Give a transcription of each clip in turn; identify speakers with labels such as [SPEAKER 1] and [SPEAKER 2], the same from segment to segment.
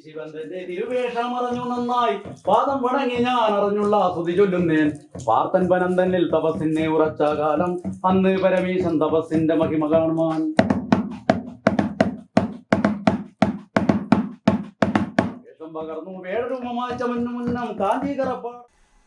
[SPEAKER 1] ശിവന്റെ തിരുവേഷം അറിഞ്ഞു നന്നായി പാദം വണങ്ങി ഞാൻ അറിഞ്ഞുള്ള സ്തുതി ചൊല്ലുന്നേൻ. പാർത്തൻ വനം തന്നിൽ തപസ്സിനെ ഉറച്ച കാലം അന്ന് പരമീശൻ തപസ്സിന്റെ മഹിമ കാണുവാൻ. വേഷം പകർന്നു വേടരൂപമായി ചമഞ്ഞു മുന്നം കാഞ്ചി കറപ്പാട്.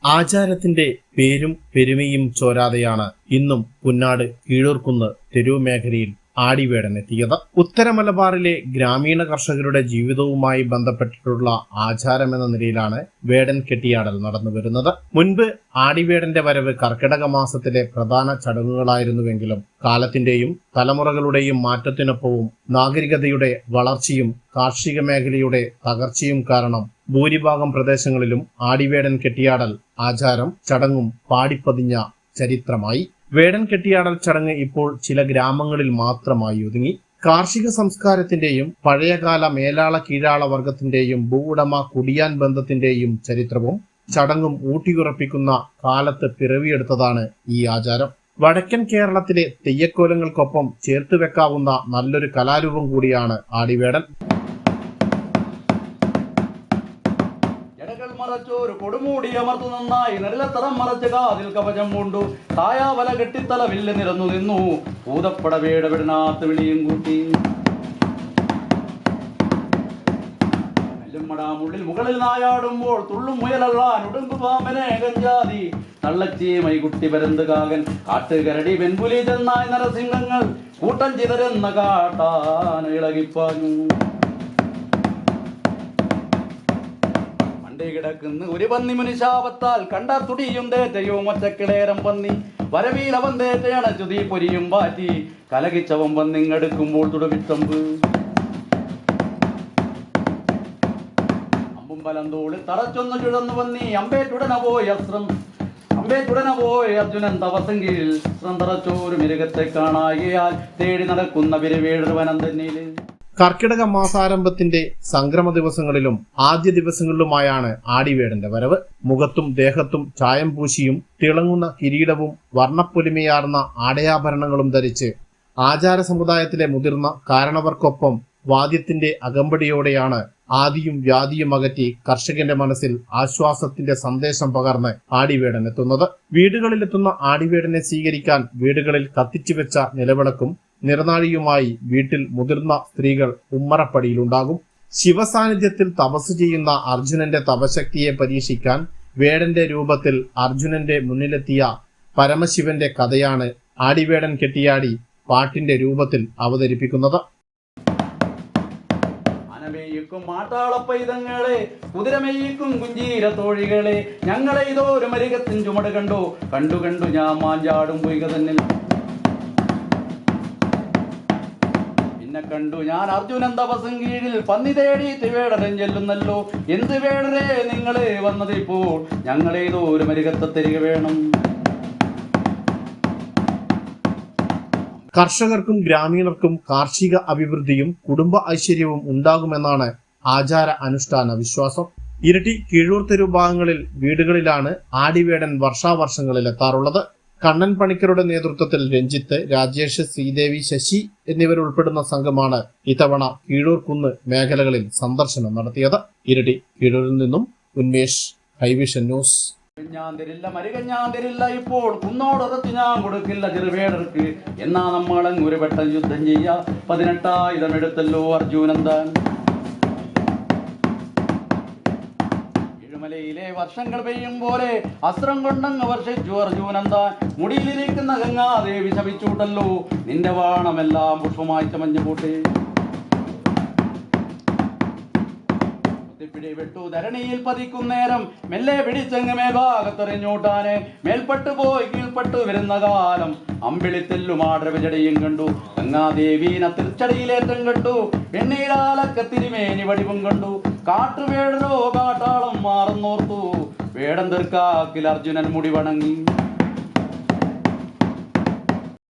[SPEAKER 2] ആചാരത്തിന്റെ പേരും പെരുമയും ചോരാതെയാണ് ഇന്നും പുന്നാട് കീഴൂർക്കുന്ന് തെരുവ് മേഖലയിൽ ആടിവേടൻ എത്തിയത്. ഉത്തര മലബാറിലെ ഗ്രാമീണ കർഷകരുടെ ജീവിതവുമായി ബന്ധപ്പെട്ടിട്ടുള്ള ആചാരമെന്ന നിലയിലാണ് വേടൻ കെട്ടിയാടൽ നടന്നു വരുന്നത്. മുൻപ് ആടിവേടന്റെ വരവ് കർക്കിടക മാസത്തിലെ പ്രധാന ചടങ്ങുകളായിരുന്നുവെങ്കിലും കാലത്തിന്റെയും തലമുറകളുടെയും മാറ്റത്തിനൊപ്പവും നാഗരികതയുടെ വളർച്ചയും കാർഷിക മേഖലയുടെ തകർച്ചയും കാരണം ഭൂരിഭാഗം പ്രദേശങ്ങളിലും ആടിവേടൻ കെട്ടിയാടൽ ആചാരം ചടങ്ങും പാടിപ്പതിഞ്ഞ ചരിത്രമായി. വേടൻ കെട്ടിയാടൽ ചടങ്ങ് ഇപ്പോൾ ചില ഗ്രാമങ്ങളിൽ മാത്രമായി ഒതുങ്ങി. കാർഷിക സംസ്കാരത്തിന്റെയും പഴയകാല മേലാള കീഴാള വർഗത്തിന്റെയും ഭൂവുടമ കുടിയാൻ ബന്ധത്തിന്റെയും ചരിത്രവും ചടങ്ങും ഊട്ടിയുറപ്പിക്കുന്ന കാലത്ത് പിറവിയെടുത്തതാണ് ഈ ആചാരം. വടക്കൻ കേരളത്തിലെ തെയ്യക്കോലങ്ങൾക്കൊപ്പം ചേർത്ത് വെക്കാവുന്ന നല്ലൊരു കലാരൂപം കൂടിയാണ് ആടിവേടൻ.
[SPEAKER 1] മറച്ചോരു കൊടുമൂടി അമർത്തു നന്നായി നെല്ലത്തറം മറച്ച് കാതിൽ കവചം കൊണ്ടു തായാവല കെട്ടിത്തല വില്ല് നിരന്നു നിന്നു പൂതപ്പട വേടവിടനാത്ത് വിളിയും കൂട്ടി. ുള്ളിൽ മുകളിൽ നായാടുമ്പോൾ തുള്ളും മുയലള്ളാൻ ഉടുമ്പ് പാമ്പനെ ഗഞ്ചാതി തള്ളച്ചീമൈ കുട്ടി പരന്ത് കാകൻ കാട്ടുകരടി വെൺപുലി ചെന്നായി നരസിംഹങ്ങൾ കൂട്ടം ചിതരെന്ന കാട്ടാൻ ഇളകിപ്പാഞ്ഞു. കിടക്കുന്നു ഒരു പന്നി മുനിശാപത്താൽ കണ്ട തുടിയും തേറ്റയോ മൊച്ചക്കിളേരം പന്നി വരവീൽ അവൻ തേറ്റയാണ് ചുതി പൊരിയും പാറ്റി കലകിച്ചവൻ പന്നിങ്ങെടുക്കുമ്പോൾ തുടവിത്തമ്പ് അമ്പും പലന്തോളി തറച്ചൊന്നു ചുഴന്നു പന്നി അമ്പേറ്റുടന പോയി അർജുനൻ തപസ്സം കീഴിൽ തറച്ചോരു മിരുകത്തെ കാണാകിയാൽ തേടി നടക്കുന്ന വിരവേഴവനം തന്നില്.
[SPEAKER 2] കർക്കിടക മാസാരംഭത്തിന്റെ സംക്രമ ദിവസങ്ങളിലും ആദ്യ ദിവസങ്ങളിലുമായാണ് ആടിവേടന്റെ വരവ്. മുഖത്തും ദേഹത്തും ചായം പൂശിയും തിളങ്ങുന്ന കിരീടവും വർണ്ണപ്പൊലിമയാർന്ന ആടയാഭരണങ്ങളും ധരിച്ച് ആചാര സമുദായത്തിലെ മുതിർന്ന കാരണവർക്കൊപ്പം വാദ്യത്തിന്റെ അകമ്പടിയോടെയാണ് ആദിയും വ്യാധിയും അകറ്റി കർഷകന്റെ മനസ്സിൽ ആശ്വാസത്തിന്റെ സന്ദേശം പകർന്ന് ആടിവേടൻ എത്തുന്നത്. വീടുകളിലെത്തുന്ന ആടിവേടനെ സ്വീകരിക്കാൻ വീടുകളിൽ കത്തിച്ചുവെച്ച നിലവിളക്കും നിറനാഴിയുമായി വീട്ടിൽ മുതിർന്ന സ്ത്രീകൾ ഉമ്മറപ്പടിയിലുണ്ടാകും. ശിവസാന്നിധ്യത്തിൽ തപസ് ചെയ്യുന്ന അർജുനന്റെ തപശക്തിയെ പരീക്ഷിക്കാൻ വേടന്റെ രൂപത്തിൽ അർജുനന്റെ മുന്നിലെത്തിയ പരമശിവന്റെ കഥയാണ് ആടിവേടൻ കെട്ടിയാടി പാട്ടിന്റെ രൂപത്തിൽ അവതരിപ്പിക്കുന്നത്.
[SPEAKER 1] മാട്ടാളപ്പൈതങ്ങളെ കുതിരമേയിക്കും കുഞ്ചീര തോഴികളെ ഞങ്ങളെ ഇതോരു മരികത്തിൻ ചുമട് കണ്ടു ഞാൻ മാഞ്ചാടും പൊയ്ക തന്നിൽ കണ്ടു ഞാൻ അർജുനൻ തപസ്സും കീഴിൽ പന്നി തേടിയിട്ട് വേടരൻ ചെല്ലുന്നല്ലോ. എന്ത് വേടരെ നിങ്ങളെ വന്നതിപ്പോൾ ഞങ്ങളേതോ ഒരു മരികത്തെ തരിക വേണം.
[SPEAKER 2] കർഷകർക്കും ഗ്രാമീണർക്കും കാർഷിക അഭിവൃദ്ധിയും കുടുംബ ഐശ്വര്യവും ഉണ്ടാകുമെന്നാണ് ആചാര അനുഷ്ഠാന വിശ്വാസം. ഇരട്ടി കീഴൂർ തെരുഭാഗങ്ങളിൽ വീടുകളിലാണ് ആടിവേടൻ വർഷാവർഷങ്ങളിൽ എത്താറുള്ളത്. കണ്ണൻ പണിക്കരുടെ നേതൃത്വത്തിൽ രഞ്ജിത്ത്, രാജേഷ്, ശ്രീദേവി, ശശി എന്നിവരുൾപ്പെടുന്ന സംഘമാണ് ഇത്തവണ കീഴൂർക്കുന്ന് മേഖലകളിൽ സന്ദർശനം നടത്തിയത്. ഇരട്ടി കീഴൂരിൽ നിന്നും ഉന്മേഷ്, ഹൈവിഷൻ ന്യൂസ്.
[SPEAKER 1] ഞാൻ തരില്ല ഇപ്പോൾ കുന്നോടൊറച്ച് ഞാൻ കൊടുക്കില്ല ചെറുവേടർക്ക്. എന്നാ നമ്മളങ്ങ് ഒരു വട്ടം യുദ്ധം ചെയ്യാ 18,000 എടുത്തല്ലോ അർജുനന്താൻ. മലയിലെ വർഷങ്ങൾ പെയ്യും പോലെ അസ്ത്രം കൊണ്ടങ്ങ് വർഷിച്ചു അർജുനന്താൻ. മുടിയിലിരിക്കുന്ന ഗംഗാദേവി ശപിച്ചൂട്ടല്ലോ നിന്റെ വാണമെല്ലാം പുഷ്പമായി ചമഞ്ഞു കൂട്ടി. വെട്ടു ധരണിയിൽ പതിക്കും നേരം മെല്ലെ പിടിച്ചങ്ങ് മേൽഭാഗത്തെറിഞ്ഞൂട്ടാന് മേൽപ്പെട്ടു പോയി കീഴ്പ്പെട്ടു വരുന്ന കാലം അമ്പിളിത്തെല്ലും ആടരവിജടയും കണ്ടു. ഗംഗാദേവീന തിരിച്ചടിയിലേറ്റം കണ്ടു. എണ്ണീരാലൊക്കെ തിരുമേനി വടിവും കണ്ടു. കാട്ടുവേടരോ കാട്ടാളം മാറുന്നോർത്തു വേടം തീർക്കാക്കിൽ അർജുനൻ മുടി വണങ്ങി.